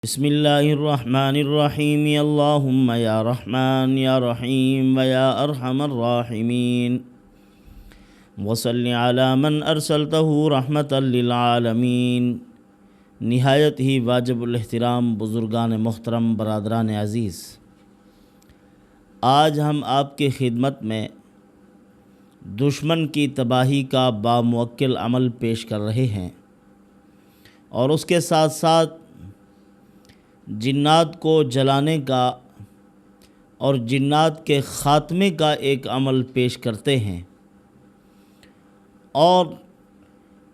بسم اللہ الرحمن الرحیم اللہم یا رحمن یا رحیم ویا ارحم الراحمین وصلی علی من ارسلتہ رحمتا للعالمین۔ نہایت ہی واجب الاحترام بزرگان محترم، برادران عزیز، آج ہم آپ کی خدمت میں دشمن کی تباہی کا باموکل عمل پیش کر رہے ہیں، اور اس کے ساتھ ساتھ جنات کو جلانے کا اور جنات کے خاتمے کا ایک عمل پیش کرتے ہیں، اور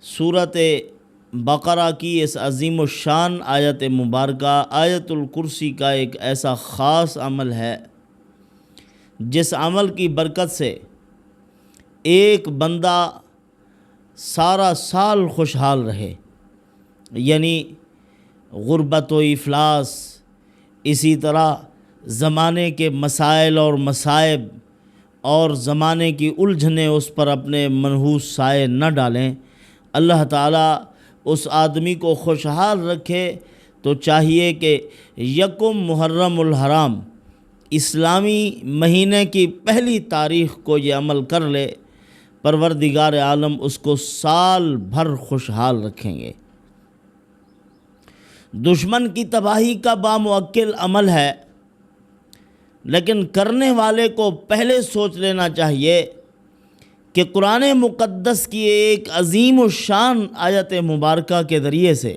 سورۃ بقرہ کی اس عظیم الشان آیت مبارکہ آیت الکرسی کا ایک ایسا خاص عمل ہے جس عمل کی برکت سے ایک بندہ سارا سال خوشحال رہے، یعنی غربت و افلاس، اسی طرح زمانے کے مسائل اور مصائب اور زمانے کی الجھنیں اس پر اپنے منحوس سائے نہ ڈالیں۔ اللہ تعالیٰ اس آدمی کو خوشحال رکھے تو چاہیے کہ یکم محرم الحرام اسلامی مہینے کی پہلی تاریخ کو یہ عمل کر لے، پروردگار عالم اس کو سال بھر خوشحال رکھیں گے۔ دشمن کی تباہی کا باموکل عمل ہے، لیکن کرنے والے کو پہلے سوچ لینا چاہیے کہ قرآن مقدس کی ایک عظیم الشان آیت مبارکہ کے ذریعے سے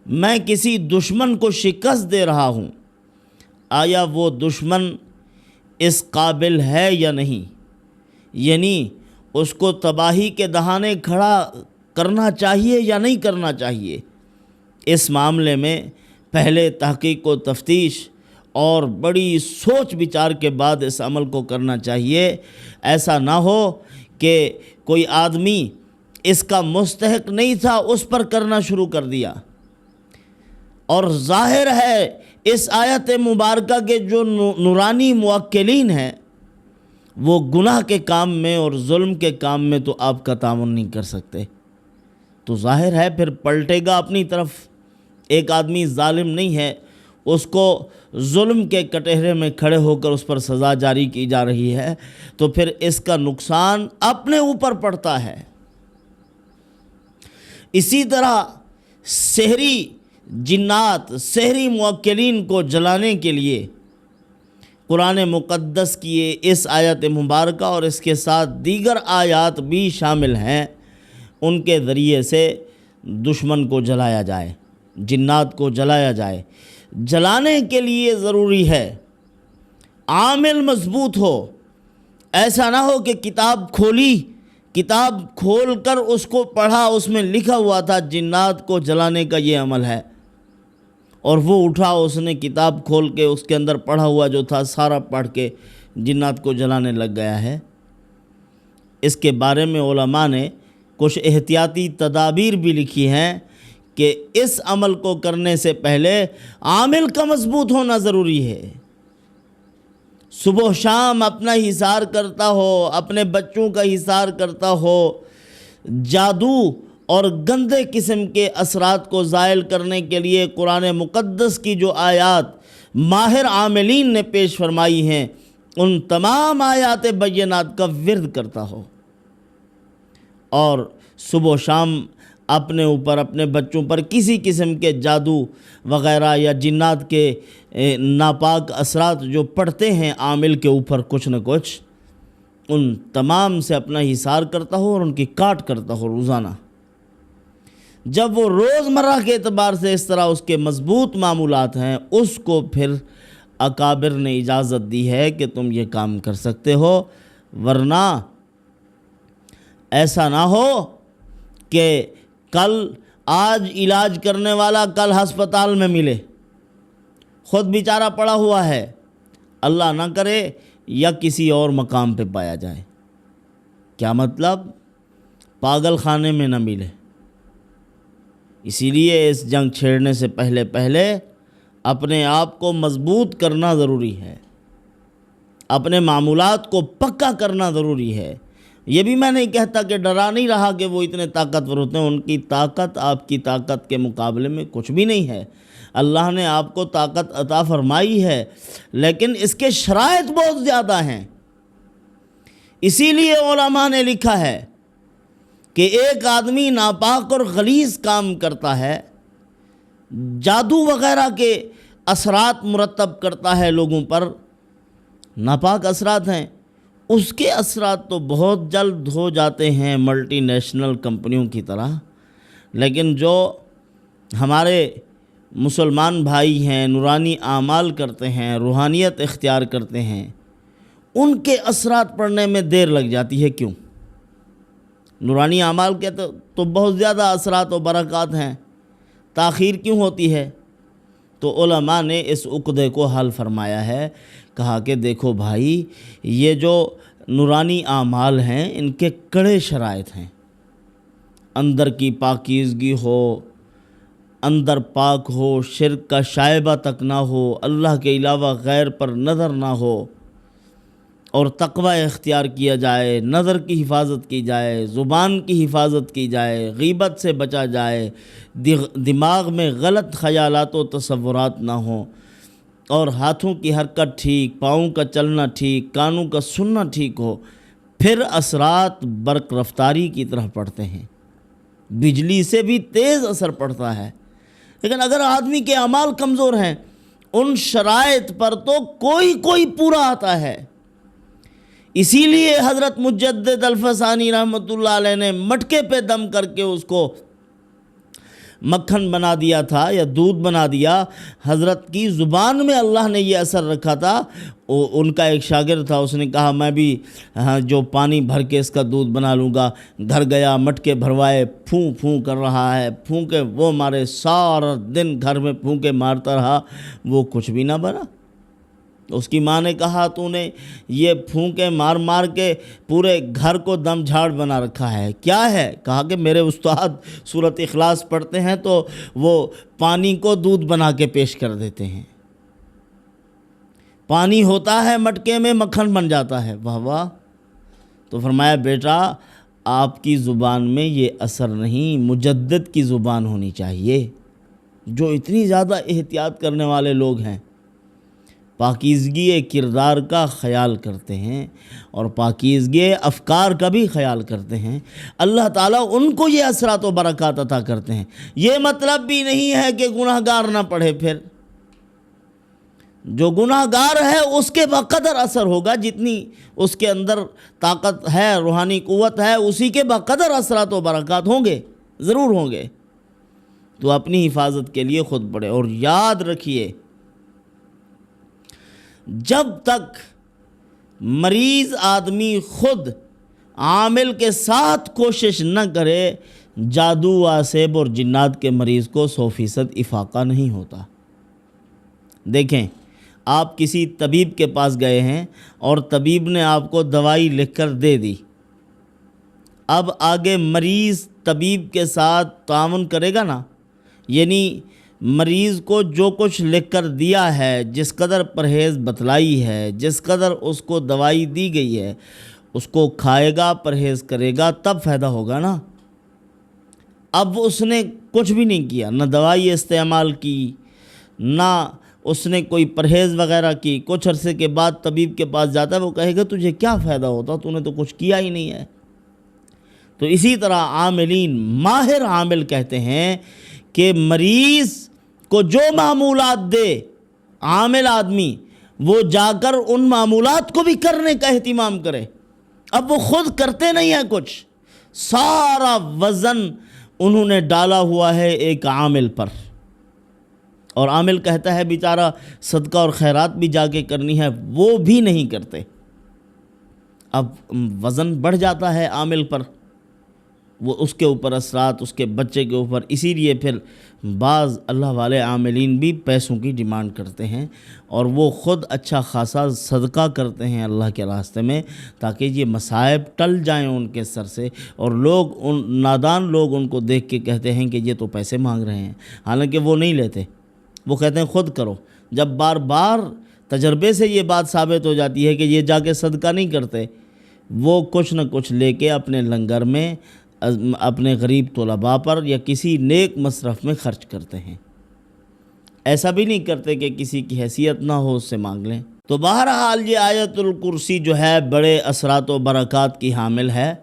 میں کسی دشمن کو شکست دے رہا ہوں، آیا وہ دشمن اس قابل ہے یا نہیں، یعنی اس کو تباہی کے دہانے کھڑا کرنا چاہیے یا نہیں کرنا چاہیے۔ اس معاملے میں پہلے تحقیق و تفتیش اور بڑی سوچ بچار کے بعد اس عمل کو کرنا چاہیے۔ ایسا نہ ہو کہ کوئی آدمی اس کا مستحق نہیں تھا، اس پر کرنا شروع کر دیا، اور ظاہر ہے اس آیت مبارکہ کے جو نورانی موکلین ہیں وہ گناہ کے کام میں اور ظلم کے کام میں تو آپ کا تعاون نہیں کر سکتے، تو ظاہر ہے پھر پلٹے گا اپنی طرف۔ ایک آدمی ظالم نہیں ہے، اس کو ظلم کے کٹہرے میں کھڑے ہو کر اس پر سزا جاری کی جا رہی ہے، تو پھر اس کا نقصان اپنے اوپر پڑتا ہے۔ اسی طرح سحری جنات، سحری موکلین کو جلانے کے لیے قرآن مقدس کی اس آیت مبارکہ اور اس کے ساتھ دیگر آیات بھی شامل ہیں، ان کے ذریعے سے دشمن کو جلایا جائے، جنات کو جلایا جائے۔ جلانے کے لیے ضروری ہے عامل مضبوط ہو، ایسا نہ ہو کہ کتاب کھول کر اس کو پڑھا، اس میں لکھا ہوا تھا جنات کو جلانے کا یہ عمل ہے، اور وہ اٹھا اس نے کتاب کھول کے اس کے اندر پڑھا ہوا جو تھا سارا پڑھ کے جنات کو جلانے لگ گیا ہے۔ اس کے بارے میں علماء نے کچھ احتیاطی تدابیر بھی لکھی ہیں کہ اس عمل کو کرنے سے پہلے عامل کا مضبوط ہونا ضروری ہے۔ صبح و شام اپنا حصار کرتا ہو، اپنے بچوں کا حصار کرتا ہو، جادو اور گندے قسم کے اثرات کو زائل کرنے کے لیے قرآن مقدس کی جو آیات ماہر عاملین نے پیش فرمائی ہیں ان تمام آیات بینات کا ورد کرتا ہو، اور صبح و شام اپنے اوپر، اپنے بچوں پر کسی قسم کے جادو وغیرہ یا جنات کے ناپاک اثرات جو پڑتے ہیں عامل کے اوپر کچھ نہ کچھ، ان تمام سے اپنا حصار کرتا ہو اور ان کی کاٹ کرتا ہو روزانہ۔ جب وہ روزمرہ کے اعتبار سے اس طرح اس کے مضبوط معمولات ہیں، اس کو پھر اکابر نے اجازت دی ہے کہ تم یہ کام کر سکتے ہو، ورنہ ایسا نہ ہو کہ آج علاج کرنے والا کل ہسپتال میں ملے، خود بیچارہ پڑا ہوا ہے، اللہ نہ کرے یا کسی اور مقام پہ پایا جائے۔ کیا مطلب؟ پاگل خانے میں نہ ملے۔ اسی لیے اس جنگ چھیڑنے سے پہلے اپنے آپ کو مضبوط کرنا ضروری ہے، اپنے معمولات کو پکا کرنا ضروری ہے۔ یہ بھی میں نہیں کہتا کہ ڈرا نہیں رہا کہ وہ اتنے طاقتور ہوتے ہیں، ان کی طاقت آپ کی طاقت کے مقابلے میں کچھ بھی نہیں ہے، اللہ نے آپ کو طاقت عطا فرمائی ہے، لیکن اس کے شرائط بہت زیادہ ہیں۔ اسی لیے علماء نے لکھا ہے کہ ایک آدمی ناپاک اور غلیظ کام کرتا ہے، جادو وغیرہ کے اثرات مرتب کرتا ہے لوگوں پر، ناپاک اثرات ہیں، اس کے اثرات تو بہت جلد ہو جاتے ہیں ملٹی نیشنل کمپنیوں کی طرح، لیکن جو ہمارے مسلمان بھائی ہیں، نورانی اعمال کرتے ہیں، روحانیت اختیار کرتے ہیں، ان کے اثرات پڑنے میں دیر لگ جاتی ہے۔ کیوں؟ نورانی اعمال کے تو بہت زیادہ اثرات و برکات ہیں، تاخیر کیوں ہوتی ہے؟ تو علماء نے اس عقدے کو حل فرمایا ہے، کہا کہ دیکھو بھائی، یہ جو نورانی اعمال ہیں ان کے کڑے شرائط ہیں، اندر کی پاکیزگی ہو، اندر پاک ہو، شرک کا شائبہ تک نہ ہو، اللہ کے علاوہ غیر پر نظر نہ ہو، اور تقوی اختیار کیا جائے، نظر کی حفاظت کی جائے، زبان کی حفاظت کی جائے، غیبت سے بچا جائے، دماغ میں غلط خیالات و تصورات نہ ہوں، اور ہاتھوں کی حرکت ٹھیک، پاؤں کا چلنا ٹھیک، کانوں کا سننا ٹھیک ہو، پھر اثرات برق رفتاری کی طرح پڑتے ہیں، بجلی سے بھی تیز اثر پڑتا ہے۔ لیکن اگر آدمی کے اعمال کمزور ہیں، ان شرائط پر تو کوئی پورا آتا ہے۔ اسی لیے حضرت مجدد الفسانی رحمۃ اللہ علیہ نے مٹکے پہ دم کر کے اس کو مکھن بنا دیا تھا یا دودھ بنا دیا۔ حضرت کی زبان میں اللہ نے یہ اثر رکھا تھا۔ ان کا ایک شاگرد تھا، اس نے کہا میں بھی جو پانی بھر کے اس کا دودھ بنا لوں گا۔ گھر گیا، مٹکے بھروائے، پھوں کر رہا ہے، پھونکے وہ مارے، سارا دن گھر میں پھونکے مارتا رہا، وہ کچھ بھی نہ بنا۔ اس کی ماں نے کہا تو نے یہ پھونکے مار کے پورے گھر کو دم جھاڑ بنا رکھا ہے، کیا ہے؟ کہا کہ میرے استاد سورۃ اخلاص پڑھتے ہیں تو وہ پانی کو دودھ بنا کے پیش کر دیتے ہیں، پانی ہوتا ہے مٹکے میں، مکھن بن جاتا ہے۔ واہ واہ! تو فرمایا بیٹا آپ کی زبان میں یہ اثر نہیں، مجدد کی زبان ہونی چاہیے، جو اتنی زیادہ احتیاط کرنے والے لوگ ہیں، پاکیزگی کردار کا خیال کرتے ہیں اور پاکیزگی افکار کا بھی خیال کرتے ہیں، اللہ تعالیٰ ان کو یہ اثرات و برکات عطا کرتے ہیں۔ یہ مطلب بھی نہیں ہے کہ گناہ گار نہ پڑھے، پھر جو گناہ گار ہے اس کے بقدر اثر ہوگا، جتنی اس کے اندر طاقت ہے، روحانی قوت ہے، اسی کے بقدر اثرات و برکات ہوں گے، ضرور ہوں گے۔ تو اپنی حفاظت کے لیے خود پڑھے، اور یاد رکھیے جب تک مریض آدمی خود عامل کے ساتھ کوشش نہ کرے، جادو، آسیب اور جنات کے مریض کو 100% افاقہ نہیں ہوتا۔ دیکھیں، آپ کسی طبیب کے پاس گئے ہیں اور طبیب نے آپ کو دوائی لکھ کر دے دی، اب آگے مریض طبیب کے ساتھ تعاون کرے گا نا، یعنی مریض کو جو کچھ لکھ کر دیا ہے، جس قدر پرہیز بتلائی ہے، جس قدر اس کو دوائی دی گئی ہے، اس کو کھائے گا، پرہیز کرے گا، تب فائدہ ہوگا نا۔ اب اس نے کچھ بھی نہیں کیا، نہ دوائی استعمال کی، نہ اس نے کوئی پرہیز وغیرہ کی، کچھ عرصے کے بعد طبیب کے پاس جاتا ہے، وہ کہے گا تجھے کیا فائدہ ہوتا، تو نے تو کچھ کیا ہی نہیں ہے۔ تو اسی طرح عاملین، ماہر عامل کہتے ہیں کہ مریض کو جو معمولات دے عامل آدمی، وہ جا کر ان معمولات کو بھی کرنے کا اہتمام کرے۔ اب وہ خود کرتے نہیں ہیں کچھ، سارا وزن انہوں نے ڈالا ہوا ہے ایک عامل پر، اور عامل کہتا ہے بیچارہ صدقہ اور خیرات بھی جا کے کرنی ہے، وہ بھی نہیں کرتے۔ اب وزن بڑھ جاتا ہے عامل پر، وہ اس کے اوپر اثرات، اس کے بچے کے اوپر۔ اسی لیے پھر بعض اللہ والے عاملین بھی پیسوں کی ڈیمانڈ کرتے ہیں، اور وہ خود اچھا خاصا صدقہ کرتے ہیں اللہ کے راستے میں، تاکہ یہ مصائب ٹل جائیں ان کے سر سے، اور نادان لوگ ان کو دیکھ کے کہتے ہیں کہ یہ تو پیسے مانگ رہے ہیں، حالانکہ وہ نہیں لیتے، وہ کہتے ہیں خود کرو۔ جب بار بار تجربے سے یہ بات ثابت ہو جاتی ہے کہ یہ جا کے صدقہ نہیں کرتے، وہ کچھ نہ کچھ لے کے اپنے لنگر میں، اپنے غریب طلباء پر یا کسی نیک مصرف میں خرچ کرتے ہیں۔ ایسا بھی نہیں کرتے کہ کسی کی حیثیت نہ ہو اس سے مانگ لیں۔ تو بہرحال یہ آیت الکرسی جو ہے بڑے اثرات و برکات کی حامل ہے۔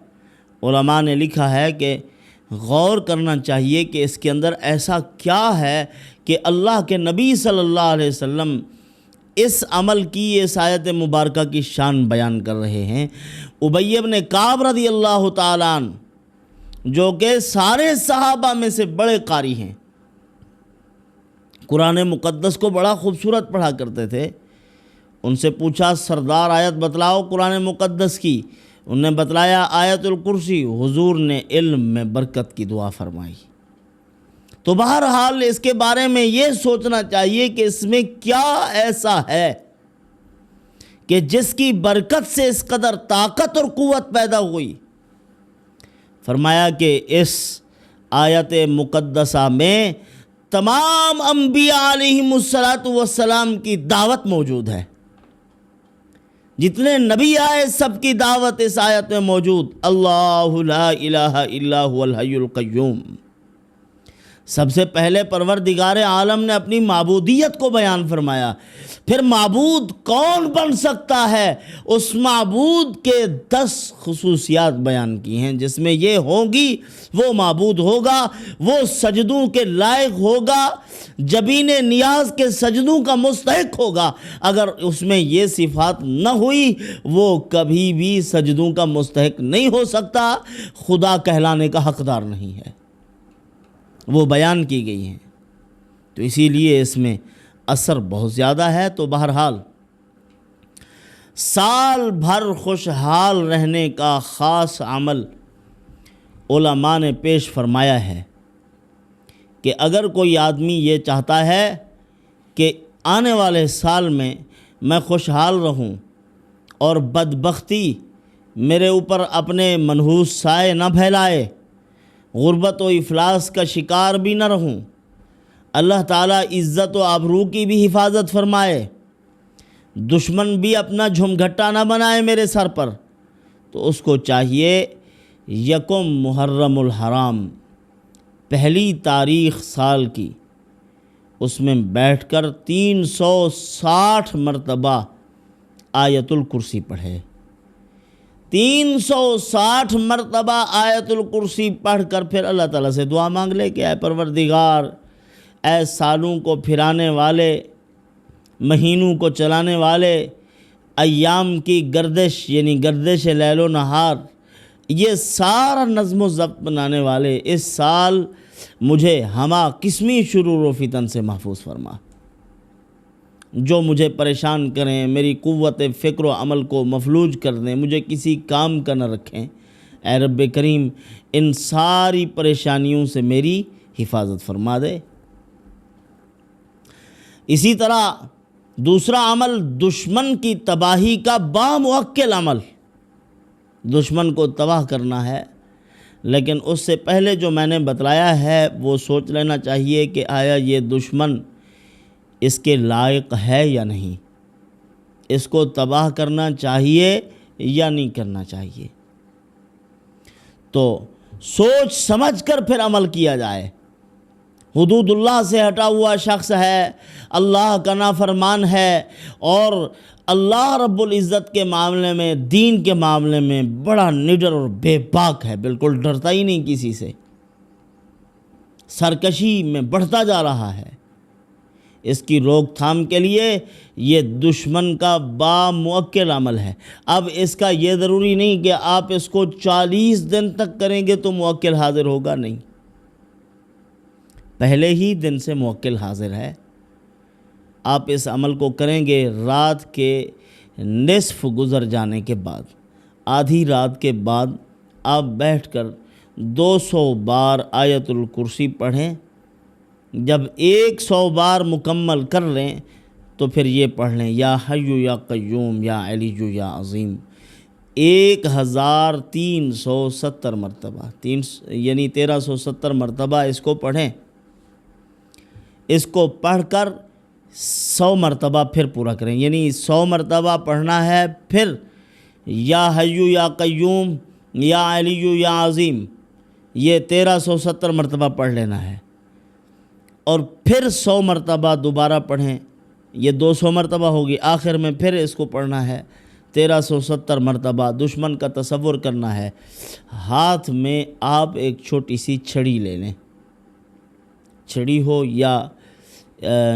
علماء نے لکھا ہے کہ غور کرنا چاہیے کہ اس کے اندر ایسا کیا ہے کہ اللہ کے نبی صلی اللہ علیہ وسلم اس عمل کی، اس آیت مبارکہ کی شان بیان کر رہے ہیں۔ ابی بن کعب رضی اللہ تعالیٰ عنہ جو کہ سارے صحابہ میں سے بڑے قاری ہیں، قرآن مقدس کو بڑا خوبصورت پڑھا کرتے تھے، ان سے پوچھا سردار آیت بتلاؤ قرآن مقدس کی، انہوں نے بتلایا آیت الکرسی، حضور نے علم میں برکت کی دعا فرمائی۔ تو بہرحال اس کے بارے میں یہ سوچنا چاہیے کہ اس میں کیا ایسا ہے کہ جس کی برکت سے اس قدر طاقت اور قوت پیدا ہوئی۔ فرمایا کہ اس آیت مقدسہ میں تمام انبیاء علیہم السلام کی دعوت موجود ہے، جتنے نبی آئے سب کی دعوت اس آیت میں موجود۔ اللہ لا الہ الا هو الحی القیوم۔ سب سے پہلے پروردگار عالم نے اپنی معبودیت کو بیان فرمایا، پھر معبود کون بن سکتا ہے اس معبود کے 10 خصوصیات بیان کی ہیں، جس میں یہ ہوں گی وہ معبود ہوگا، وہ سجدوں کے لائق ہوگا، جبین نیاز کے سجدوں کا مستحق ہوگا۔ اگر اس میں یہ صفات نہ ہوئی وہ کبھی بھی سجدوں کا مستحق نہیں ہو سکتا، خدا کہلانے کا حقدار نہیں ہے، وہ بیان کی گئی ہیں۔ تو اسی لیے اس میں اثر بہت زیادہ ہے۔ تو بہرحال سال بھر خوشحال رہنے کا خاص عمل علماء نے پیش فرمایا ہے کہ اگر کوئی آدمی یہ چاہتا ہے کہ آنے والے سال میں میں خوشحال رہوں اور بدبختی میرے اوپر اپنے منحوس سائے نہ پھیلائے، غربت و افلاس کا شکار بھی نہ رہوں، اللہ تعالیٰ عزت و آبرو کی بھی حفاظت فرمائے، دشمن بھی اپنا جھمگھٹا نہ بنائے میرے سر پر، تو اس کو چاہیے یکم محرم الحرام، پہلی تاریخ سال کی، اس میں بیٹھ کر 360 مرتبہ آیت الکرسی پڑھے۔ 360 مرتبہ آیت الکرسی پڑھ کر پھر اللہ تعالیٰ سے دعا مانگ لے کہ اے پروردگار، اے سالوں کو پھرانے والے، مہینوں کو چلانے والے، ایام کی گردش یعنی گردش لیل و نہار، یہ سارا نظم و ضبط بنانے والے، اس سال مجھے ہمہ قسمی شرور و فتن سے محفوظ فرما، جو مجھے پریشان کریں، میری قوت فکر و عمل کو مفلوج کر دیں، مجھے کسی کام کا نہ رکھیں، اے رب کریم ان ساری پریشانیوں سے میری حفاظت فرما دے۔ اسی طرح دوسرا عمل دشمن کی تباہی کا باموکل عمل، دشمن کو تباہ کرنا ہے، لیکن اس سے پہلے جو میں نے بتلایا ہے وہ سوچ لینا چاہیے کہ آیا یہ دشمن اس کے لائق ہے یا نہیں، اس کو تباہ کرنا چاہیے یا نہیں کرنا چاہیے۔ تو سوچ سمجھ کر پھر عمل کیا جائے۔ حدود اللہ سے ہٹا ہوا شخص ہے، اللہ کا نافرمان ہے، اور اللہ رب العزت کے معاملے میں، دین کے معاملے میں بڑا نڈر اور بے باک ہے، بالکل ڈرتا ہی نہیں کسی سے، سرکشی میں بڑھتا جا رہا ہے۔ اس کی روک تھام کے لیے یہ دشمن کا باموکل عمل ہے۔ اب اس کا یہ ضروری نہیں کہ آپ اس کو 40 دن تک کریں گے تو موکل حاضر ہوگا، نہیں، پہلے ہی دن سے موکل حاضر ہے۔ آپ اس عمل کو کریں گے رات کے نصف گزر جانے کے بعد، آدھی رات کے بعد آپ بیٹھ کر 200 بار آیت الکرسی پڑھیں۔ جب 100 بار مکمل کر لیں تو پھر یہ پڑھ لیں یا حی یا قیوم یا علی یا عظیم 1370 مرتبہ، یعنی 1370 مرتبہ اس کو پڑھیں۔ اس کو پڑھ کر 100 مرتبہ پھر پورا کریں، یعنی 100 مرتبہ پڑھنا ہے، پھر یا حی یا قیوم یا علی یا عظیم یہ 1370 مرتبہ پڑھ لینا ہے۔ اور پھر 100 مرتبہ دوبارہ پڑھیں، یہ 200 مرتبہ ہوگی، آخر میں پھر اس کو پڑھنا ہے 1370 مرتبہ۔ دشمن کا تصور کرنا ہے، ہاتھ میں آپ ایک چھوٹی سی چھڑی لے لیں، چھڑی ہو یا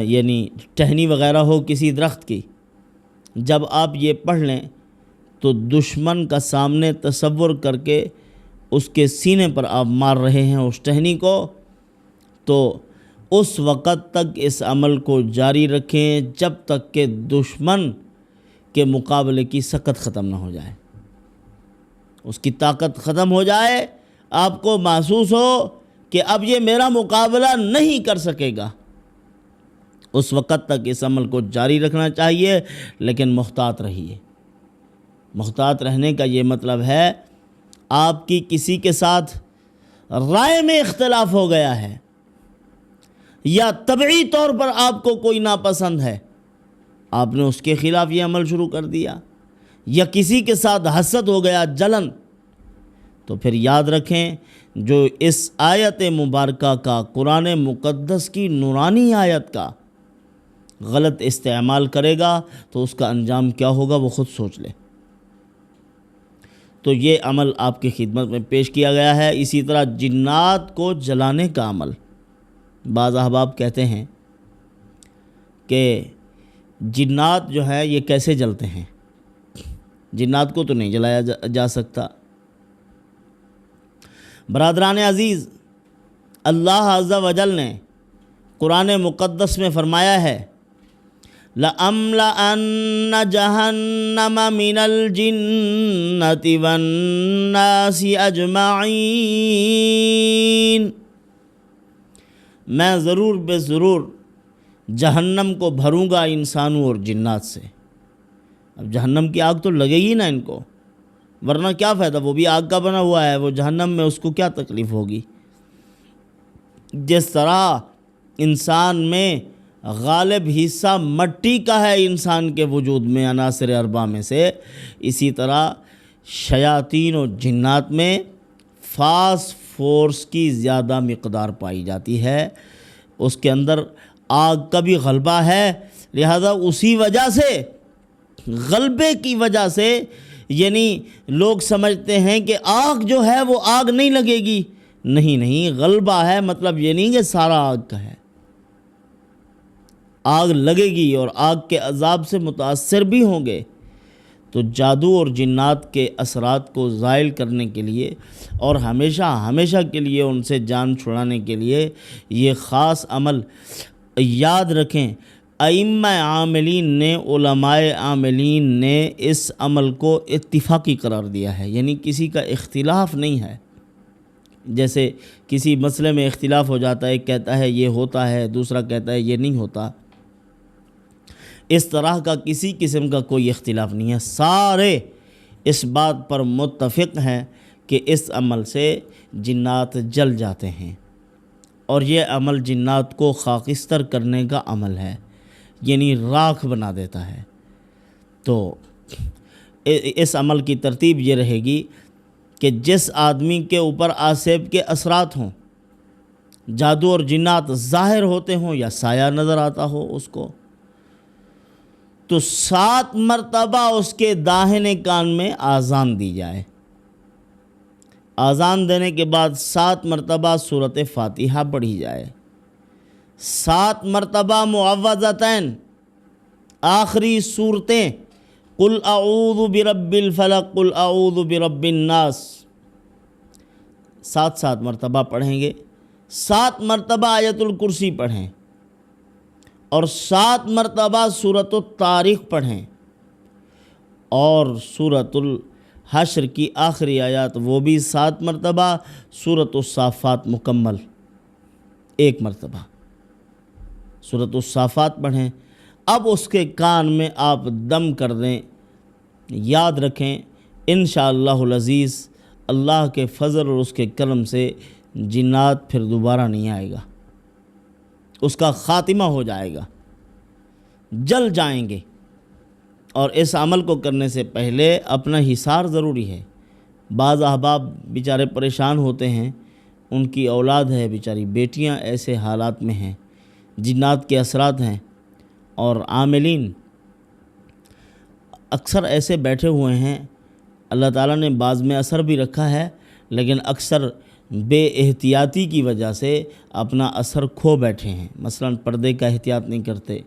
یعنی ٹہنی وغیرہ ہو کسی درخت کی۔ جب آپ یہ پڑھ لیں تو دشمن کا سامنے تصور کر کے اس کے سینے پر آپ مار رہے ہیں اس ٹہنی کو، تو اس وقت تک اس عمل کو جاری رکھیں جب تک کہ دشمن کے مقابلے کی سکت ختم نہ ہو جائے، اس کی طاقت ختم ہو جائے، آپ کو محسوس ہو کہ اب یہ میرا مقابلہ نہیں کر سکے گا، اس وقت تک اس عمل کو جاری رکھنا چاہیے، لیکن محتاط رہیے۔ محتاط رہنے کا یہ مطلب ہے آپ کی کسی کے ساتھ رائے میں اختلاف ہو گیا ہے، یا طبعی طور پر آپ کو کوئی ناپسند ہے، آپ نے اس کے خلاف یہ عمل شروع کر دیا، یا کسی کے ساتھ حسد ہو گیا، جلن، تو پھر یاد رکھیں جو اس آیت مبارکہ کا، قرآن مقدس کی نورانی آیت کا غلط استعمال کرے گا تو اس کا انجام کیا ہوگا وہ خود سوچ لے۔ تو یہ عمل آپ کی خدمت میں پیش کیا گیا ہے۔ اسی طرح جنات کو جلانے کا عمل، بعض احباب کہتے ہیں کہ جنات جو ہے یہ کیسے جلتے ہیں، جنات کو تو نہیں جلایا جا سکتا۔ برادران عزیز، اللہ عز و جل نے قرآن مقدس میں فرمایا ہے لَأَمْلَأَنَّ جَهَنَّمَ مِنَ الْجِنَّةِ وَالنَّاسِ أَجْمَعِينَ، میں ضرور بے ضرور جہنم کو بھروں گا انسانوں اور جنات سے۔ اب جہنم کی آگ تو لگے گی نا ان کو، ورنہ کیا فائدہ، وہ بھی آگ کا بنا ہوا ہے، وہ جہنم میں اس کو کیا تکلیف ہوگی۔ جس طرح انسان میں غالب حصہ مٹی کا ہے انسان کے وجود میں عناصر اربعہ میں سے، اسی طرح شیاطین و جنات میں فاسفورس کی زیادہ مقدار پائی جاتی ہے، اس کے اندر آگ کا بھی غلبہ ہے، لہذا اسی وجہ سے، غلبے کی وجہ سے، یعنی لوگ سمجھتے ہیں کہ آگ جو ہے وہ آگ نہیں لگے گی، نہیں، غلبہ ہے، مطلب یہ نہیں کہ سارا آگ کا ہے، آگ لگے گی اور آگ کے عذاب سے متاثر بھی ہوں گے۔ تو جادو اور جنات کے اثرات کو زائل کرنے کے لیے اور ہمیشہ کے لیے ان سے جان چھڑانے کے لیے یہ خاص عمل یاد رکھیں۔ ائمہ عاملین نے، علماء عاملین نے اس عمل کو اتفاقی قرار دیا ہے، یعنی کسی کا اختلاف نہیں ہے۔ جیسے کسی مسئلے میں اختلاف ہو جاتا ہے، ایک کہتا ہے یہ ہوتا ہے، دوسرا کہتا ہے یہ نہیں ہوتا، اس طرح کا کسی قسم کا کوئی اختلاف نہیں ہے، سارے اس بات پر متفق ہیں کہ اس عمل سے جنات جل جاتے ہیں، اور یہ عمل جنات کو خاکستر کرنے کا عمل ہے، یعنی راکھ بنا دیتا ہے۔ تو اس عمل کی ترتیب یہ رہے گی کہ جس آدمی کے اوپر آسیب کے اثرات ہوں، جادو اور جنات ظاہر ہوتے ہوں یا سایہ نظر آتا ہو اس کو، تو 7 مرتبہ اس کے داہنے کان میں آذان دی جائے، آذان دینے کے بعد 7 مرتبہ سورۃ فاتحہ پڑھی جائے، 7 مرتبہ معوذتین، آخری صورتیں، قل اعوذ برب الفلق، قل اعوذ برب الناس، 7 مرتبہ پڑھیں گے، 7 مرتبہ آیت الکرسی پڑھیں، اور 7 مرتبہ سورۃ الطارق پڑھیں، اور سورۃ الحشر کی آخری آیات وہ بھی 7 مرتبہ، سورۃ الصافات مکمل 1 مرتبہ سورۃ الصافات پڑھیں۔ اب اس کے کان میں آپ دم کر دیں، یاد رکھیں انشاءاللہ العزیز اللہ کے فضل اور اس کے کرم سے جنات پھر دوبارہ نہیں آئے گا، اس کا خاتمہ ہو جائے گا، جل جائیں گے۔ اور اس عمل کو کرنے سے پہلے اپنا حصار ضروری ہے۔ بعض احباب بیچارے پریشان ہوتے ہیں، ان کی اولاد ہے بیچاری، بیٹیاں ایسے حالات میں ہیں جنات کے اثرات ہیں، اور عاملین اکثر ایسے بیٹھے ہوئے ہیں، اللہ تعالیٰ نے بعض میں اثر بھی رکھا ہے، لیکن اکثر بے احتیاطی کی وجہ سے اپنا اثر کھو بیٹھے ہیں۔ مثلا پردے کا احتیاط نہیں کرتے،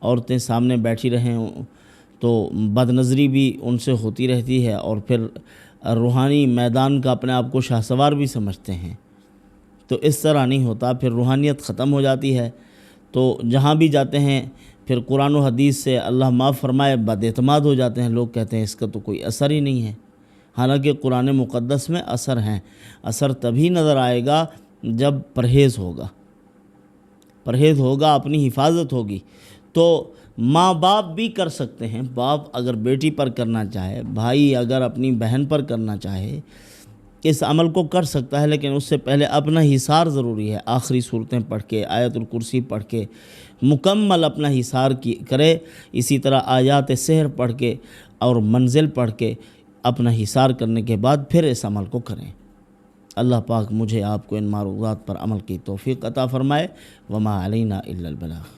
عورتیں سامنے بیٹھی رہیں تو بد نظری بھی ان سے ہوتی رہتی ہے، اور پھر روحانی میدان کا اپنے آپ کو شاہسوار بھی سمجھتے ہیں۔ تو اس طرح نہیں ہوتا، پھر روحانیت ختم ہو جاتی ہے۔ تو جہاں بھی جاتے ہیں پھر قرآن و حدیث سے اللہ معاف فرمائے بد اعتماد ہو جاتے ہیں، لوگ کہتے ہیں اس کا تو کوئی اثر ہی نہیں ہے، حالانکہ قرآن مقدس میں اثر ہیں۔ اثر تبھی نظر آئے گا جب پرہیز ہوگا، اپنی حفاظت ہوگی۔ تو ماں باپ بھی کر سکتے ہیں، باپ اگر بیٹی پر کرنا چاہے، بھائی اگر اپنی بہن پر کرنا چاہے، اس عمل کو کر سکتا ہے، لیکن اس سے پہلے اپنا حصار ضروری ہے۔ آخری صورتیں پڑھ کے، آیت الکرسی پڑھ کے مکمل اپنا حصار کرے، اسی طرح آیات سحر پڑھ کے اور منزل پڑھ کے اپنا حصار کرنے کے بعد پھر اس عمل کو کریں۔ اللہ پاک مجھے آپ کو ان معروضات پر عمل کی توفیق عطا فرمائے۔ وما علینا الا البلاغ۔